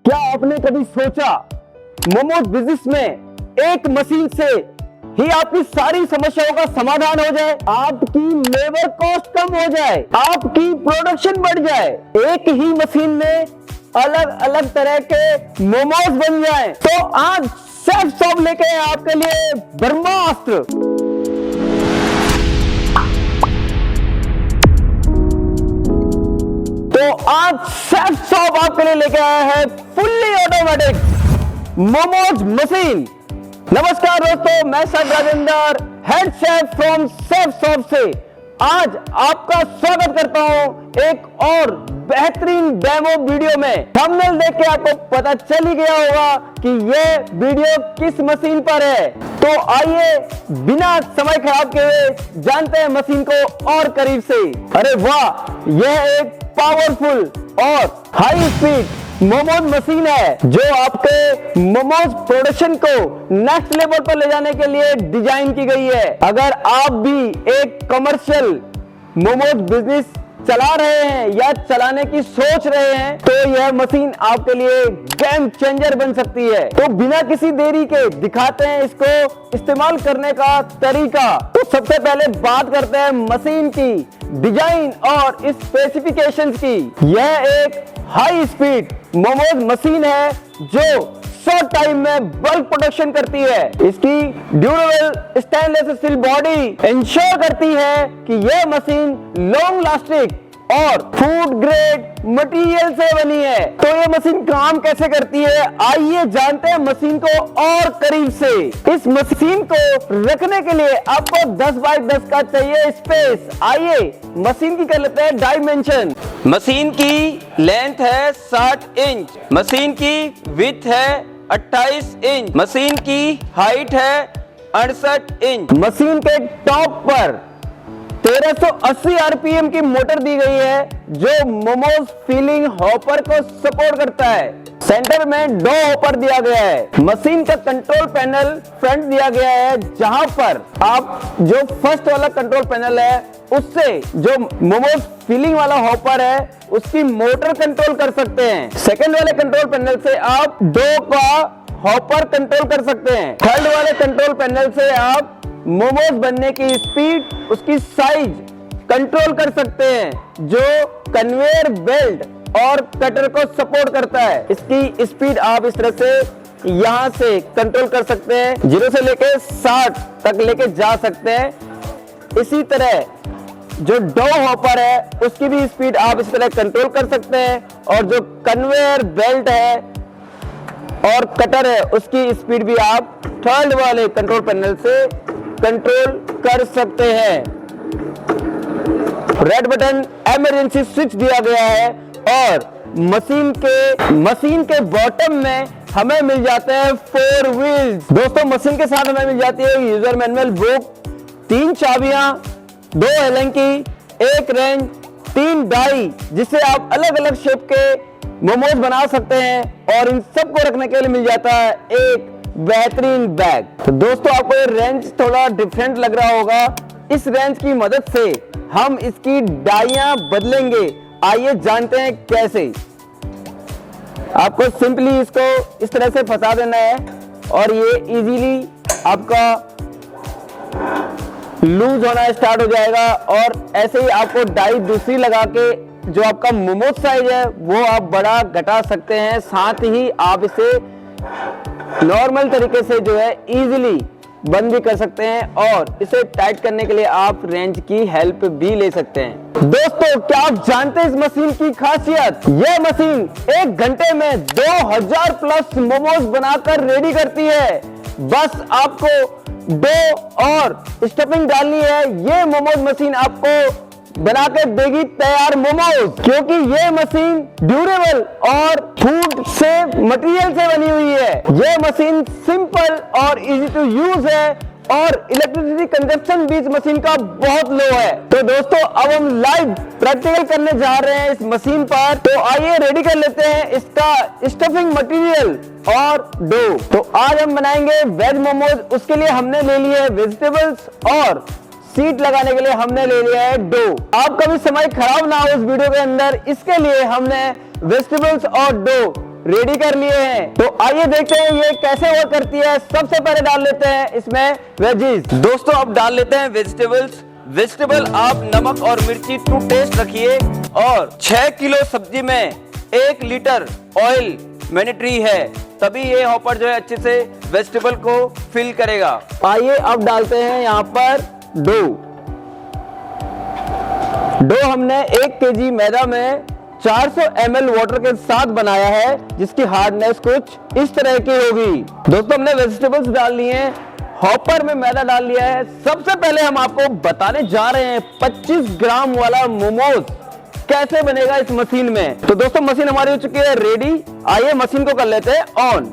क्या आपने कभी सोचा मोमोज बिजनेस में एक मशीन से ही आपकी सारी समस्याओं का समाधान हो जाए, आपकी लेबर कॉस्ट कम हो जाए, आपकी प्रोडक्शन बढ़ जाए, एक ही मशीन में अलग अलग तरह के मोमोज बन जाए। तो आज शेफ शॉप लेके आए आपके लिए ब्रह्मास्त्र। तो आज शेफ शॉप आपके लिए लेके आया है फुल्ली ऑटोमेटिक मोमोज मशीन। नमस्कार दोस्तों, मैं sir Rajendra, head chef from chef shop से आज आपका स्वागत करता हूं एक और बेहतरीन डेमो वीडियो में। थंबनेल देख के आपको पता चल ही गया होगा कि ये वीडियो किस मशीन पर है। तो आइए बिना समय खराब किए जानते हैं मशीन को और करीब से। अरे वाह, यह एक पावरफुल और हाई स्पीड मोमोज मशीन है जो आपके मोमोज प्रोडक्शन को नेक्स्ट लेवल पर ले जाने के लिए डिजाइन की गई है। अगर आप भी एक कमर्शियल मोमोज बिजनेस चला रहे हैं या चलाने की सोच रहे हैं तो यह मशीन आपके लिए गेम चेंजर बन सकती है। तो बिना किसी देरी के दिखाते हैं इसको इस्तेमाल करने का तरीका। तो सबसे पहले बात करते हैं मशीन की डिजाइन और स्पेसिफिकेशंस की। यह एक हाई स्पीड मोमोज मशीन है जो शॉर्ट टाइम में बल्क प्रोडक्शन करती है। इसकी durable stainless steel body ensure करती है कि यह मशीन लॉन्ग लास्टिंग और फूड ग्रेड मटेरियल से बनी है। तो ये मशीन काम कैसे करती है, आइए जानते हैं मशीन को और करीब से। इस मशीन को रखने के लिए आपको 10 बाय 10 का चाहिए स्पेस। आइए मशीन की कर लेते हैं डायमेंशन। मशीन की लेंथ है 60 इंच, मशीन की विड्थ है 28 इंच, मशीन की हाइट है 68 इंच। मशीन के टॉप पर 1380 आरपीएम की मोटर दी गई है जो मोमोज फिलिंग हॉपर को सपोर्ट करता है। सेंटर में डो हॉपर दिया गया है। मशीन का कंट्रोल पैनल फ्रंट दिया गया है जहां पर आप जो फर्स्ट वाला कंट्रोल पैनल है उससे जो मोमोज फिलिंग वाला हॉपर है उसकी मोटर कंट्रोल कर सकते हैं। सेकंड वाले कंट्रोल पैनल से आप डो का हॉपर कंट्रोल कर सकते हैं। थर्ड वाले कंट्रोल पैनल से आप मोमोज बनने की स्पीड, उसकी साइज कंट्रोल कर सकते हैं जो कन्वेयर बेल्ट और कटर को सपोर्ट करता है। इसकी स्पीड आप इस तरह से यहां से कंट्रोल कर सकते हैं, 0 से लेके 60 तक लेके जा सकते हैं। इसी तरह जो डो हॉपर है उसकी भी स्पीड आप इस तरह कंट्रोल कर सकते हैं और जो कन्वेयर बेल्ट है और कटर है उसकी स्पीड भी आप थर्ड वाले कंट्रोल पैनल से कंट्रोल कर सकते हैं। रेड बटन इमरजेंसी स्विच दिया गया है और मशीन के बॉटम में हमें मिल जाते हैं 4 व्हील्स। दोस्तों मशीन के साथ हमें मिल जाती है यूजर मैनुअल बुक, 3 चाबियां, 2 एलन की, 1 रेंज, 3 डाई जिससे आप अलग अलग शेप के मोमोज बना सकते हैं और इन सबको रखने के लिए मिल जाता है एक बेहतरीन बैग। तो दोस्तों आपको ये रेंज थोड़ा डिफरेंट लग रहा होगा। इस रेंज की मदद से हम इसकी डाइयां बदलेंगे। आइए जानते हैं कैसे। आपको सिंपली इसको इस तरह से फंसा देना है और ये इजीली आपका लूज होना स्टार्ट हो जाएगा और ऐसे ही आपको डाई दूसरी लगा के जो आपका मोमोज साइज है वो आप बड़ा घटा सकते हैं। साथ ही आप इसे नॉर्मल तरीके से जो है इजीली बंद भी कर सकते हैं और इसे टाइट करने के लिए आप रेंज की हेल्प भी ले सकते हैं। दोस्तों क्या आप जानते हैं इस मशीन की खासियत? यह मशीन 1 घंटे में 2000 प्लस मोमोज बनाकर रेडी करती है। बस आपको डो और स्टफिंग डालनी है, ये मोमोज मशीन आपको बना के देगी तैयार मोमोज। क्योंकि ये मशीन ड्यूरेबल और फूड से मटेरियल से बनी हुई है। ये मशीन सिंपल और इजी टू यूज है और इलेक्ट्रिसिटी कंजप्शन भी इस मशीन का बहुत लो है। तो दोस्तों अब हम लाइव प्रैक्टिकल करने जा रहे हैं इस मशीन पर। तो आइए रेडी कर लेते हैं इसका स्टफिंग मटेरियल और डो। तो आज हम बनाएंगे वेज मोमोज। उसके लिए हमने ले लिए वेजिटेबल्स और सीट लगाने के लिए हमने ले लिया है डो। आपका भी समय खराब ना हो इस वीडियो के अंदर, इसके लिए हमने वेजिटेबल्स और डो रेडी कर लिए हैं। तो आइए देखते हैं ये कैसे वर्क करती है। सबसे पहले डाल लेते हैं इसमें वेजीज। दोस्तों अब डाल लेते हैं वेजिटेबल्स। वेजिटेबल आप नमक और मिर्ची टू टेस्ट रखिए। और 6 किलो सब्जी में 1 लीटर ऑयल मैंडेटरी है, तभी ये हॉपर जो है अच्छे से वेजिटेबल को फिल करेगा। आइए अब डालते हैं यहाँ पर डो हमने 1 केजी मैदा में 400 ml वाटर के साथ बनाया है, जिसकी हार्डनेस कुछ इस तरह की होगी। दोस्तों हमने वेजिटेबल्स डाल लिए हैं, हॉपर में मैदा डाल लिया है। सबसे पहले हम आपको बताने जा रहे हैं 25 ग्राम वाला मोमोज कैसे बनेगा इस मशीन में। तो दोस्तों मशीन हमारी हो चुकी है रेडी। आइए मशीन को कर लेते हैं ऑन।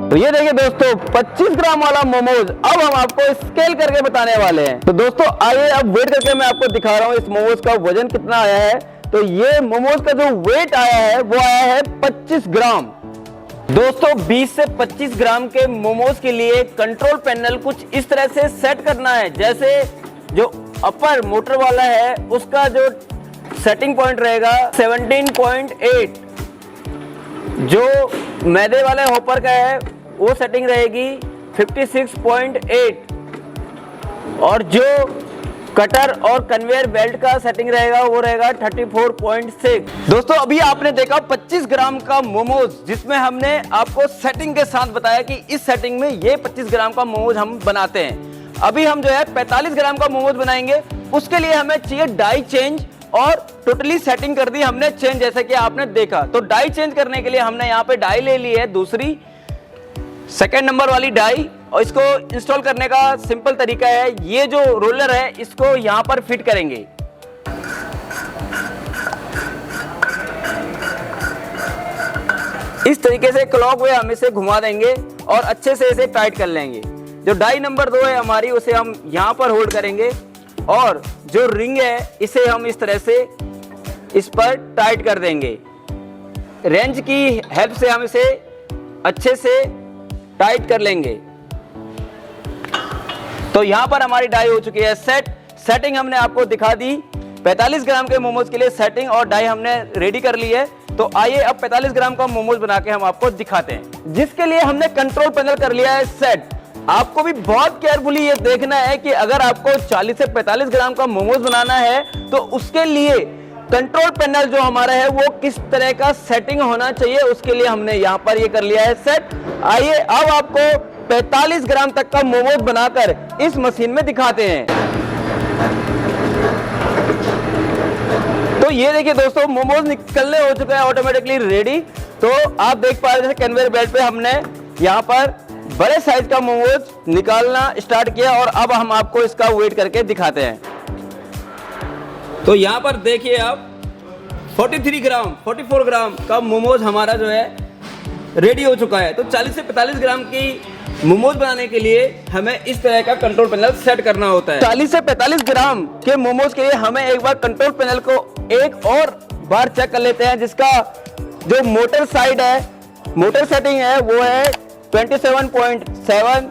तो ये देखिए दोस्तों 25 ग्राम वाला मोमोज अब हम आपको स्केल करके बताने वाले हैं। तो दोस्तों आइए अब वेट करके मैं आपको दिखा रहा हूं इस मोमोज का वजन कितना आया है। तो ये मोमोज का जो वेट आया है वो आया है 25 ग्राम। दोस्तों 20 से 25 ग्राम के मोमोज के लिए कंट्रोल पैनल कुछ इस तरह से सेट करना है। जैसे जो अपर मोटर वाला है उसका जो सेटिंग पॉइंट रहेगा 17.8, जो मैदे वाले हॉपर का है वो सेटिंग रहेगी 56.8, और जो कटर और कन्वेयर बेल्ट का सेटिंग रहेगा वो रहेगा 34.6। दोस्तों अभी आपने देखा 25 ग्राम का मोमोज, जिसमें हमने आपको सेटिंग के साथ बताया कि इस सेटिंग में ये 25 ग्राम का मोमोज हम बनाते हैं। अभी हम जो है 45 ग्राम का मोमोज बनाएंगे। उसके लिए हमें चाहिए डाई चेंज, और टोटली सेटिंग कर दी हमने चेंज, जैसे कि आपने देखा। तो डाई चेंज करने के लिए हमने यहाँ पे डाई ले ली है, दूसरी 2nd नंबर वाली डाई। और इसको इंस्टॉल करने का सिंपल तरीका है, ये जो रोलर है इसको यहां पर फिट करेंगे। इस तरीके से क्लॉक वे हम इसे घुमा देंगे और अच्छे से इसे टाइट कर लेंगे। जो डाई नंबर 2 है हमारी, उसे हम यहां पर होल्ड करेंगे, और जो रिंग है इसे हम इस तरह से इस पर टाइट कर देंगे। रेंज की हेल्प से हम इसे अच्छे से टाइट कर लेंगे। तो यहां पर हमारी डाई हो चुकी है सेट। सेटिंग हमने आपको दिखा दी। 45 ग्राम के मोमोज के लिए सेटिंग और डाई हमने रेडी कर ली है। तो आइए अब 45 ग्राम का मोमोज बना के हम आपको दिखाते हैं, जिसके लिए हमने कंट्रोल पैनल कर लिया है सेट। आपको भी बहुत केयरफुली ये देखना है कि अगर आपको 40 से 45 ग्राम का मोमोज बनाना है तो उसके लिए कंट्रोल पैनल जो हमारा है वो किस तरह का सेटिंग होना चाहिए, उसके लिए हमने यहाँ पर ये कर लिया है सेट। आइए अब आपको 45 ग्राम तक का मोमोज बनाकर इस मशीन में दिखाते हैं। तो ये देखिए दोस्तों मोमोज निकलने हो चुका है ऑटोमेटिकली रेडी। तो आप देख पा रहे हैं कन्वेयर बेल्ट पे हमने यहाँ पर बड़े साइज का मोमोज निकालना स्टार्ट किया, और अब हम आपको इसका वेट करके दिखाते हैं। तो यहाँ पर देखिए आप 44 ग्राम का मोमोज हमारा जो है रेडी हो चुका है। तो 40 से 45 ग्राम की मोमोज बनाने के लिए हमें इस तरह का कंट्रोल पैनल सेट करना होता है। 40 से 45 ग्राम के मोमोज के लिए हमें एक बार कंट्रोल पैनल को एक और बार चेक कर लेते हैं, जिसका जो मोटर साइड है, मोटर सेटिंग है वो है 27.7,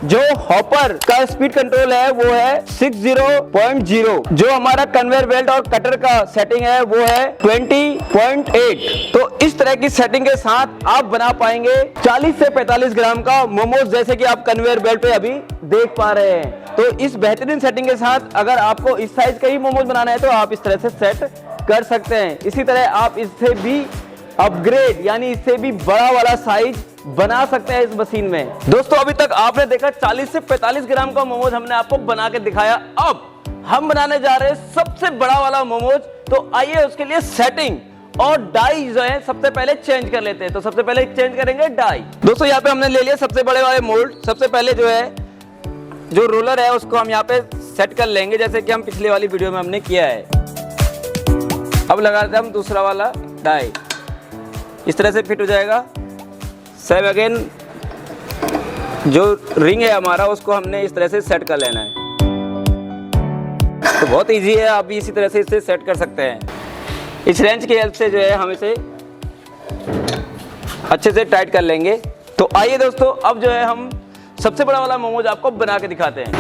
जो हॉपर का स्पीड कंट्रोल है वो है 60.0, जो हमारा कन्वेयर बेल्ट और कटर का सेटिंग है वो है 20.8। तो इस तरह की सेटिंग के साथ आप बना पाएंगे 40 से 45 ग्राम का मोमोज, जैसे कि आप कन्वेयर बेल्ट पे अभी देख पा रहे हैं। तो इस बेहतरीन सेटिंग के साथ अगर आपको इस साइज का ही मोमोज बनाना है तो आप इस तरह से सेट कर सकते हैं। इसी तरह आप इससे भी अपग्रेड यानी इससे भी बड़ा वाला साइज बना सकते हैं इस मशीन में। दोस्तों अभी तक आपने देखा 40 से 45 ग्राम का मोमोज हमने आपको बना के दिखाया। अब हम बनाने जा रहे हैं सबसे बड़ा वाला मोमोज। तो आइए उसके लिए सेटिंग और डाई जो है सबसे पहले चेंज कर लेते हैं। तो सबसे पहले चेंज करेंगे डाई। दोस्तों यहाँ पे हमने ले लिया सबसे बड़े वाले मोल्ड। सबसे पहले जो है जो रोलर है उसको हम यहाँ पे सेट कर लेंगे, जैसे कि हम पिछले वाली वीडियो में हमने किया है। अब लगाते हैं हम दूसरा वाला डाई, इस तरह से फिट हो जाएगा। सेम अगेन जो रिंग है हमारा उसको हमने इस तरह से सेट कर लेना है। तो बहुत इजी है, आप भी इसी तरह से इसे सेट कर सकते हैं। इस रेंच की हेल्प से जो है हम इसे अच्छे से टाइट कर लेंगे। तो आइए दोस्तों अब जो है हम सबसे बड़ा वाला मोमोज आपको बना के दिखाते हैं।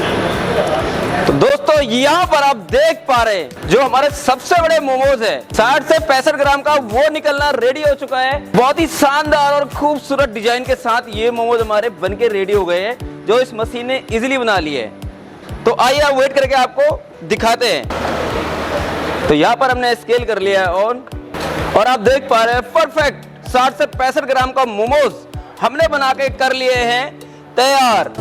तो दोस्तों यहाँ पर आप देख पा रहे हैं जो हमारे सबसे बड़े मोमोज है 60 से 65 ग्राम का वो निकलना रेडी हो चुका है। बहुत ही शानदार और खूबसूरत डिजाइन के साथ ये मोमोज हमारे बनके रेडी हो गए हैं जो इस मशीन ने इजीली बना लिए है। तो आइए आप वेट करके आपको दिखाते हैं। तो यहाँ पर हमने स्केल कर लिया है ऑन और आप देख पा रहे हैं परफेक्ट 60 से 65 ग्राम का मोमोज हमने बना के कर लिए हैं तैयार।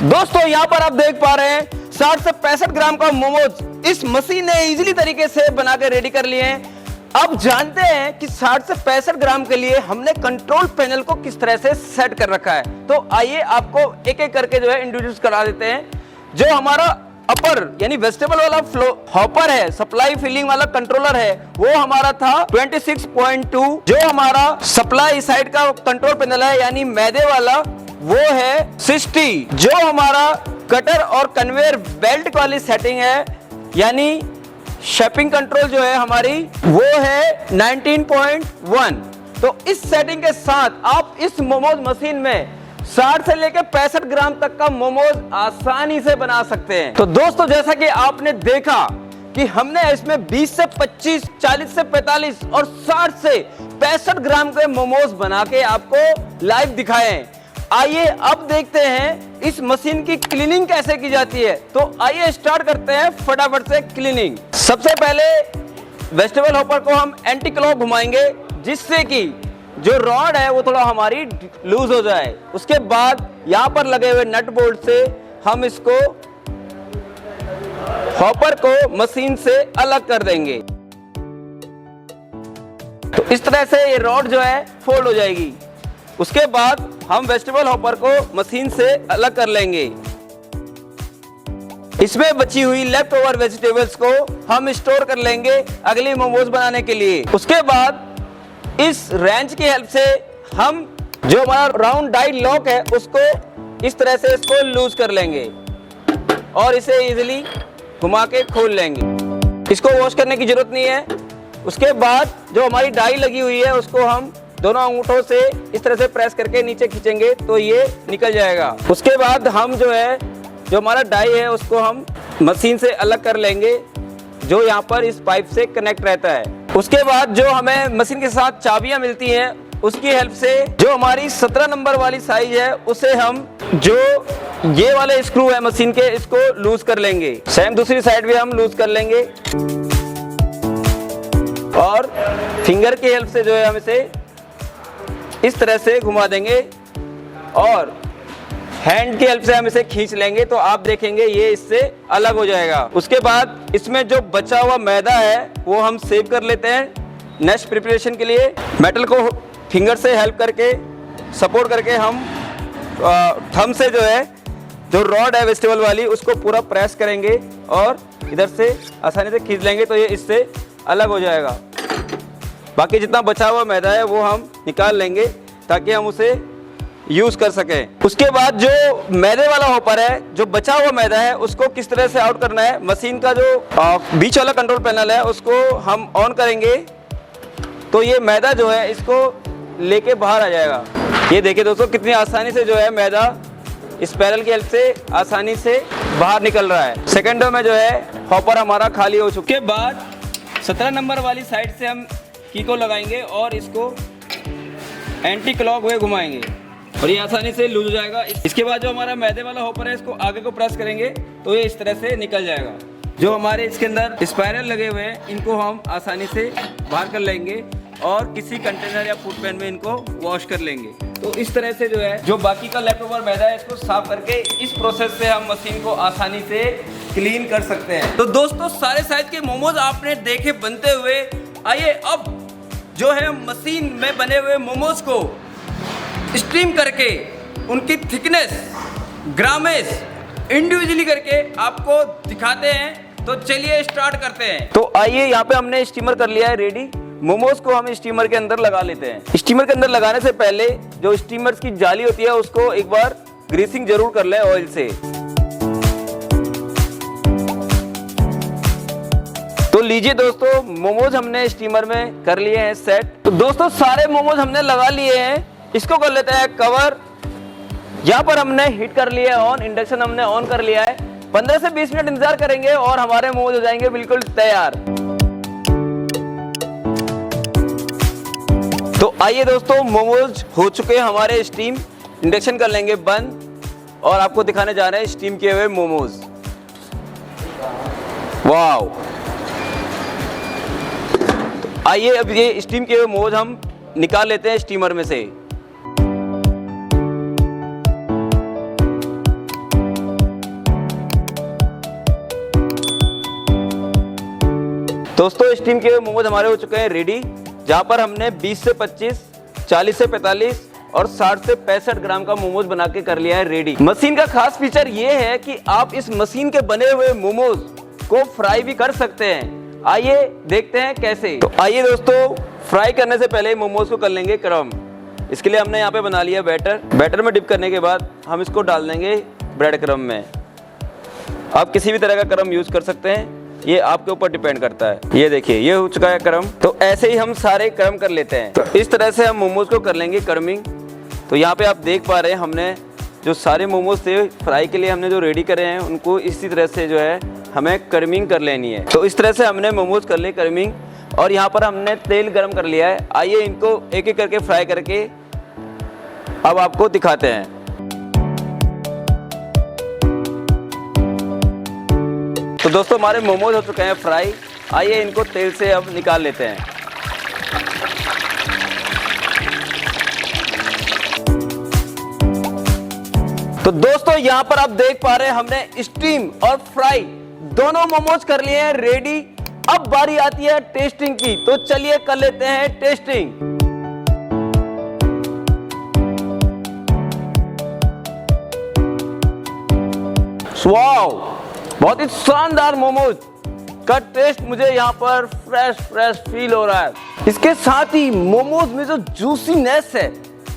दोस्तों यहाँ पर आप देख पा रहे हैं 60 से 65 ग्राम का मोमोज इस मशीन ने इजीली तरीके से बना के रेडी कर लिए हैं। अब जानते हैं कि 60 से 65 ग्राम के लिए हमने कंट्रोल पैनल को किस तरह से सेट कर रखा है। तो आइए आपको एक एक करके जो है इंट्रोड्यूस करा देते हैं। जो हमारा अपर यानी वेजिटेबल वाला फ्लो हॉपर है, सप्लाई फिलिंग वाला कंट्रोलर है, वो हमारा था 26.2। जो हमारा सप्लाई साइड का कंट्रोल पैनल है यानी मैदे वाला वो है 60। जो हमारा कटर और कन्वेयर बेल्ट वाली सेटिंग है यानी शेपिंग कंट्रोल जो है हमारी वो है 19.1। तो इस सेटिंग के साथ आप इस मोमोज मशीन में 60 से लेकर 65 ग्राम तक का मोमोज आसानी से बना सकते हैं। तो दोस्तों जैसा कि आपने देखा कि हमने इसमें 20 से 25, 40 से 45 और 60 से 65 ग्राम के मोमोज बना के आपको लाइव दिखाए हैं। आइए अब देखते हैं इस मशीन की क्लीनिंग कैसे की जाती है। तो आइए स्टार्ट करते हैं फटाफट से क्लीनिंग। सबसे पहले वेजिटेबल हॉपर को हम एंटी क्लॉक घुमाएंगे जिससे कि जो रॉड है वो थोड़ा हमारी लूज हो जाए। उसके बाद यहाँ पर लगे हुए नट बोल्ट से हम इसको हॉपर को मशीन से अलग कर देंगे। तो इस तरह से ये रॉड जो है फोल्ड हो जाएगी। उसके बाद हम वेजिटेबल हॉपर को मशीन से अलग कर लेंगे। इसमें बची हुई लेफ्ट ओवर वेजिटेबल्स को हम स्टोर कर लेंगे अगली मोमोज बनाने के लिए। उसके बाद इस रेंच की हेल्प से हम जो हमारा राउंड डाई लॉक है उसको इस तरह से इसको लूज कर लेंगे और इसे इजीली घुमा के खोल लेंगे। इसको वॉश करने की जरूरत नहीं है। उसके बाद जो हमारी डाई लगी हुई है उसको हम दोनों अंगूठों से इस तरह से प्रेस करके नीचे खींचेंगे तो ये निकल जाएगा। उसके बाद हम जो हमारा डाई है उसको हम मशीन से अलग कर लेंगे जो यहाँ पर इस पाइप से कनेक्ट रहता है। उसके बाद जो हमें मशीन के साथ चाबियां मिलती हैं उसकी हेल्प से जो हमारी 17 नंबर वाली साइज है उसे हम जो ये वाले स्क्रू है मशीन के इसको लूज कर लेंगे। सेम दूसरी साइड भी हम लूज कर लेंगे और फिंगर की हेल्प से जो है हम इसे इस तरह से घुमा देंगे और हैंड की हेल्प से हम इसे खींच लेंगे तो आप देखेंगे ये इससे अलग हो जाएगा। उसके बाद इसमें जो बचा हुआ मैदा है वो हम सेव कर लेते हैं नेक्स्ट प्रिपरेशन के लिए। मेटल को फिंगर से हेल्प करके सपोर्ट करके हम थंब से जो रॉड है वेजिटेबल वाली उसको पूरा प्रेस करेंगे और इधर से आसानी से खींच लेंगे तो ये इससे अलग हो जाएगा। बाकी जितना बचा हुआ मैदा है वो हम निकाल लेंगे ताकि हम उसे यूज कर सकें। उसके बाद जो मैदे वाला हॉपर है जो बचा हुआ मैदा है उसको किस तरह से आउट करना है, मशीन का जो बीच वाला कंट्रोल पैनल है उसको हम ऑन करेंगे तो ये मैदा जो है इसको लेके बाहर आ जाएगा। ये देखिए दोस्तों कितनी आसानी से जो है मैदा इस पैनल की हेल्प से आसानी से बाहर निकल रहा है। सेकेंडों में जो है हॉपर हमारा खाली हो चुके के बाद 17 नंबर वाली साइड से हम की को लगाएंगे और इसको एंटी क्लॉक वे घुमाएंगे और ये आसानी से लूज हो जाएगा। इसके बाद जो हमारा मैदे वाला हॉपर है इसको आगे को प्रेस करेंगे तो ये इस तरह से निकल जाएगा। जो हमारे इसके अंदर स्पाइरल लगे हुए हैं इनको हम आसानी से बाहर कर लेंगे और किसी कंटेनर या फूड पैन में इनको वॉश कर लेंगे। तो इस तरह से जो है जो बाकी का लेफ्ट ओवर मैदा है इसको साफ करके इस प्रोसेस से हम मशीन को आसानी से क्लीन कर सकते हैं। तो दोस्तों सारे साइज के मोमोज आपने देखे बनते हुए। आइए अब जो है मशीन में बने हुए मोमोज को स्टीम करके उनकी थिकनेस ग्रामेज इंडिविजुअली करके आपको दिखाते हैं। तो चलिए स्टार्ट करते हैं। तो आइए यहाँ पे हमने स्टीमर कर लिया है रेडी। मोमोज को हम स्टीमर के अंदर लगा लेते हैं। स्टीमर के अंदर लगाने से पहले जो स्टीमर की जाली होती है उसको एक बार ग्रीसिंग जरूर कर ले ऑयल से। तो लीजिए दोस्तों मोमोज हमने स्टीमर में कर लिए हैं सेट। तो दोस्तों सारे मोमोज हमने लगा लिए हैं। इसको कर लेते हैं कवर यहाँ पर हमने हीट कर लिया है ऑन, इंडक्शन हमने ऑन कर लिया है। 15 से 20 मिनट इंतजार करेंगे और हमारे मोमोज हो जाएंगे बिल्कुल तैयार। तो आइए दोस्तों, मोमोज हो चुके हैं हमारे स्टीम। इंडक्शन कर लेंगे बंद और आपको दिखाने जा रहे हैं स्टीम किए हुए मोमोज। वाओ! तो आइए अब ये स्टीम किए हुए मोमोज हम निकाल लेते हैं स्टीमर में से। दोस्तों स्टीम के मोमोज हमारे हो चुके हैं रेडी, जहां पर हमने 20 से 25, 40 से 45 और 60 से 65 ग्राम का मोमोज बना के कर लिया है रेडी। मशीन का खास फीचर ये है कि आप इस मशीन के बने हुए मोमोज को फ्राई भी कर सकते हैं। आइए देखते हैं कैसे। तो आइए दोस्तों, फ्राई करने से पहले मोमोज को कर लेंगे क्रम। इसके लिए हमने यहाँ पे बना लिया बैटर में डिप करने के बाद हम इसको डाल देंगे ब्रेड क्रम में। आप किसी भी तरह का क्रम यूज कर सकते हैं, ये आपके ऊपर डिपेंड करता है। ये देखिए, ये हो चुका है क्रम। तो ऐसे ही हम सारे क्रम कर लेते हैं। तो इस तरह से हम मोमोज को कर लेंगे क्रमिंग। तो यहाँ पे आप देख पा रहे हैं, हमने जो सारे मोमोज थे फ्राई के लिए हमने जो रेडी करे हैं, उनको इसी तरह से जो है हमें क्रमिंग कर लेनी है। तो इस तरह से हमने मोमोज कर लिए क्रमिंग और यहाँ पर हमने तेल गर्म कर लिया है। आइए इनको एक एक करके फ्राई करके अब आपको दिखाते हैं। तो दोस्तों हमारे मोमोज हो चुके हैं फ्राई। आइए इनको तेल से अब निकाल लेते हैं। तो दोस्तों यहाँ पर आप देख पा रहे हैं, हमने स्टीम और फ्राई दोनों मोमोज कर लिए हैं रेडी। अब बारी आती है टेस्टिंग की, तो चलिए कर लेते हैं टेस्टिंग। वाओ, बहुत ही शानदार मोमोज का टेस्ट मुझे यहाँ पर फ्रेश फील हो रहा है। इसके साथ ही मोमोज में जो जूसीनेस है,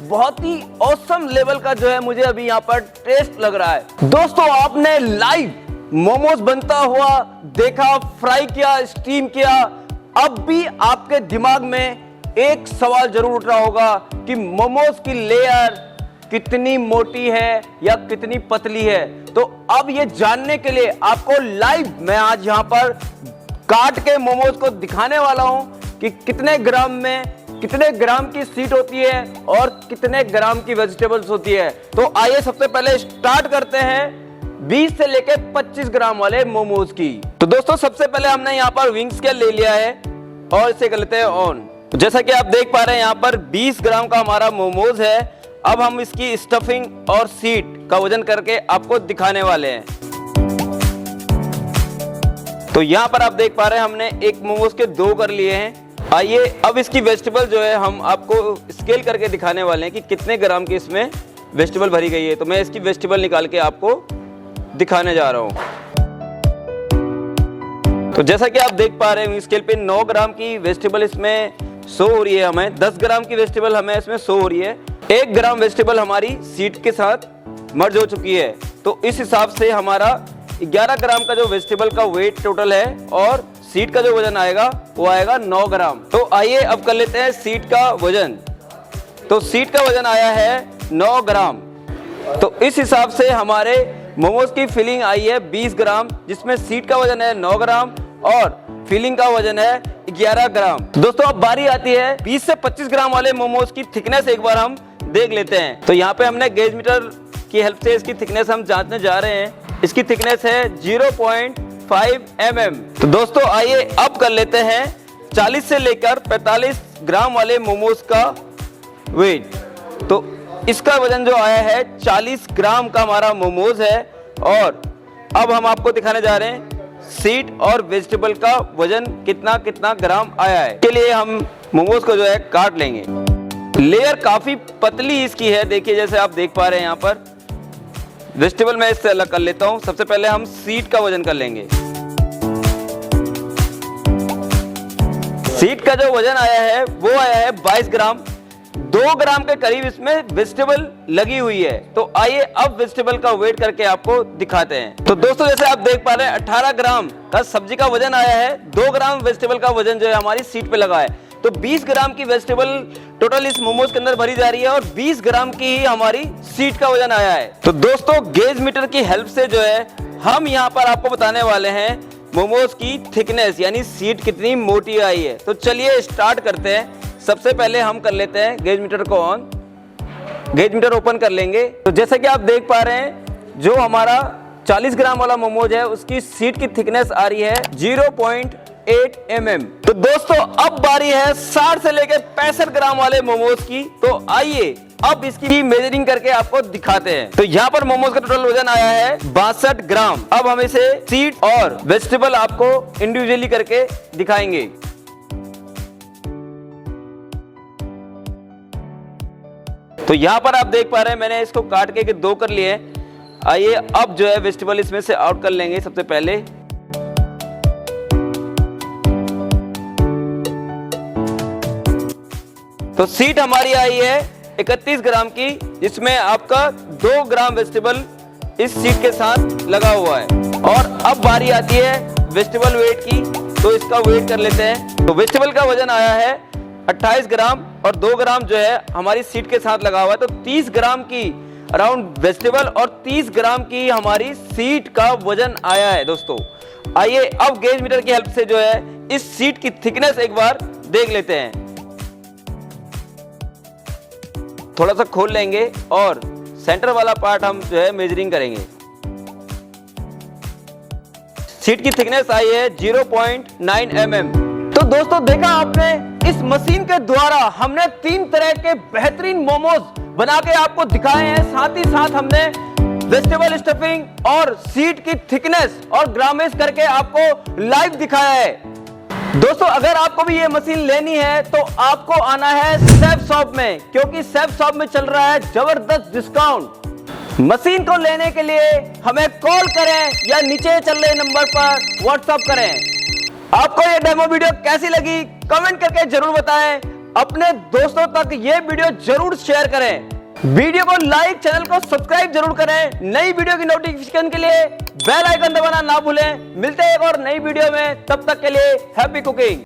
बहुत ही ऑसम लेवल का जो है मुझे अभी यहाँ पर टेस्ट लग रहा है। दोस्तों आपने लाइव मोमोज बनता हुआ देखा, फ्राई किया, स्टीम किया। अब भी आपके दिमाग में एक सवाल जरूर उठ रहा होगा कि मोमोज की लेयर कितनी मोटी है या कितनी पतली है। तो अब ये जानने के लिए आपको लाइव मैं आज यहाँ पर काट के मोमोज को दिखाने वाला हूं कि कितने ग्राम में कितने ग्राम की शीट होती है और कितने ग्राम की वेजिटेबल्स होती है। तो आइए सबसे पहले स्टार्ट करते हैं 20 से लेके 25 ग्राम वाले मोमोज की। तो दोस्तों सबसे पहले हमने यहाँ पर विंग स्केल ले लिया है और इसे कर लेते हैं ऑन। जैसा कि आप देख पा रहे हैं, यहाँ पर 20 ग्राम का हमारा मोमोज है। अब हम इसकी स्टफिंग और शीट का वजन करके आपको दिखाने वाले हैं। तो यहाँ पर आप देख पा रहे हैं, हमने एक मोमोज के 2 कर लिए हैं। आइए अब इसकी वेजिटेबल जो है हम आपको स्केल करके दिखाने वाले हैं कि कितने ग्राम की इसमें वेजिटेबल भरी गई है। तो मैं इसकी वेजिटेबल निकाल के आपको दिखाने जा रहा हूँ। तो जैसा कि आप देख पा रहे हैं, स्केल पे 9 ग्राम की वेजिटेबल इसमें शो हो रही है। हमें 10 ग्राम की वेजिटेबल हमें इसमें शो हो रही है। 1 ग्राम वेजिटेबल हमारी शीट के साथ मर्ज हो चुकी है। तो इस हिसाब से हमारा 11 ग्राम का जो वेजिटेबल का वेट टोटल है और शीट का जो वजन आएगा वो आएगा 9 ग्राम। तो आइए अब कर लेते हैं शीट का वजन। तो शीट का वजन आया है 9 ग्राम। तो इस हिसाब से हमारे मोमोज की फिलिंग आई है 20 ग्राम, जिसमें शीट का वजन है 9 ग्राम और फिलिंग का वजन है 11 ग्राम। दोस्तों अब बारी आती है 20 से 25 ग्राम वाले मोमोज की थिकनेस एक बार हम देख लेते हैं। तो यहाँ पे हमने गेज मीटर की हेल्प से इसकी थिकनेस हम जांचने जा रहे हैं। इसकी थिकनेस है 0.5 mm। तो दोस्तों आइए अब कर लेते हैं 40 से लेकर 45 ग्राम वाले मोमोज का वेट। तो इसका वजन जो आया है 40 ग्राम का हमारा मोमोज है। और अब हम आपको दिखाने जा रहे हैं शीट और वेजिटेबल का वजन कितना कितना ग्राम आया है। के लिए हम मोमोज को जो है काट लेंगे। लेयर काफी पतली इसकी है, देखिए जैसे आप देख पा रहे हैं। यहाँ पर वेजिटेबल मैं इससे अलग कर लेता हूं। सबसे पहले हम शीट का वजन कर लेंगे। शीट का जो वजन आया है वो आया है 22 ग्राम। 2 ग्राम के करीब इसमें वेजिटेबल लगी हुई है। तो आइए अब वेजिटेबल का वेट करके आपको दिखाते हैं। तो दोस्तों जैसे आप देख पा रहे हैं 18 ग्राम का सब्जी का वजन आया है। 2 ग्राम वेजिटेबल का वजन जो है हमारी शीट पे लगा है। तो 20 ग्राम की वेजिटेबल टोटल इस मोमोज के अंदर भरी जा रही है और 20 ग्राम की ही हमारी सीट का वजन आया है। तो दोस्तों गेज मीटर की हेल्प से जो है हम यहाँ पर आपको बताने वाले हैं मोमोज की थिकनेस यानी सीट कितनी मोटी आई है। तो चलिए स्टार्ट करते हैं। सबसे पहले हम कर लेते हैं गेज मीटर को ऑन। गेज मीटर ओपन कर लेंगे। तो जैसे कि आप देख पा रहे हैं जो हमारा 40 ग्राम वाला मोमोज है उसकी सीट की थिकनेस आ रही है 0.8 mm। तो दोस्तों अब बारी है 60 से लेकर 65 ग्राम वाले मोमोज की। तो आइए अब इसकी मेजरिंग करके आपको दिखाते हैं। तो यहाँ पर मोमोज का टोटल वजन आया है 62 ग्राम। अब हम इसे सीट और वेजिटेबल आपको इंडिविजुअली करके दिखाएंगे। तो यहाँ पर आप देख पा रहे हैं मैंने इसको काट के 2 कर लिए। आइए अब जो है वेजिटेबल इसमें से आउट कर लेंगे सबसे पहले। तो सीट हमारी आई है 31 ग्राम की, जिसमें आपका 2 ग्राम वेजिटेबल इस सीट के साथ लगा हुआ है। और अब बारी आती है वेजिटेबल वेट की। तो इसका वेट कर लेते हैं। तो वेजिटेबल का वजन आया है 28 ग्राम और 2 ग्राम जो है हमारी सीट के साथ लगा हुआ है। तो 30 ग्राम की अराउंड वेजिटेबल और 30 ग्राम की हमारी सीट का वजन आया है। दोस्तों आइए अब गेज मीटर की हेल्प से जो है इस सीट की थिकनेस एक बार देख लेते हैं। थोड़ा सा खोल लेंगे और सेंटर वाला पार्ट हम जो है मेजरिंग करेंगे। सीट की थिकनेस आई है 0.9 mm। तो दोस्तों देखा आपने इस मशीन के द्वारा हमने 3 तरह के बेहतरीन मोमोज बना के आपको दिखाए हैं। साथ ही साथ हमने वेजिटेबल स्टफिंग और सीट की थिकनेस और ग्रामेज करके आपको लाइव दिखाया है। दोस्तों अगर आपको भी ये मशीन लेनी है तो आपको आना है सेफ शॉप में, क्योंकि सेफ शॉप में चल रहा है जबरदस्त डिस्काउंट। मशीन को लेने के लिए हमें कॉल करें या नीचे चल रहे नंबर पर व्हाट्सएप करें। आपको ये डेमो वीडियो कैसी लगी कमेंट करके जरूर बताएं। अपने दोस्तों तक ये वीडियो जरूर शेयर करें। वीडियो को लाइक, चैनल को सब्सक्राइब जरूर करें। नई वीडियो की नोटिफिकेशन के लिए बेल आइकन दबाना ना भूलें। मिलते हैं एक और नई वीडियो में, तब तक के लिए हैप्पी कुकिंग।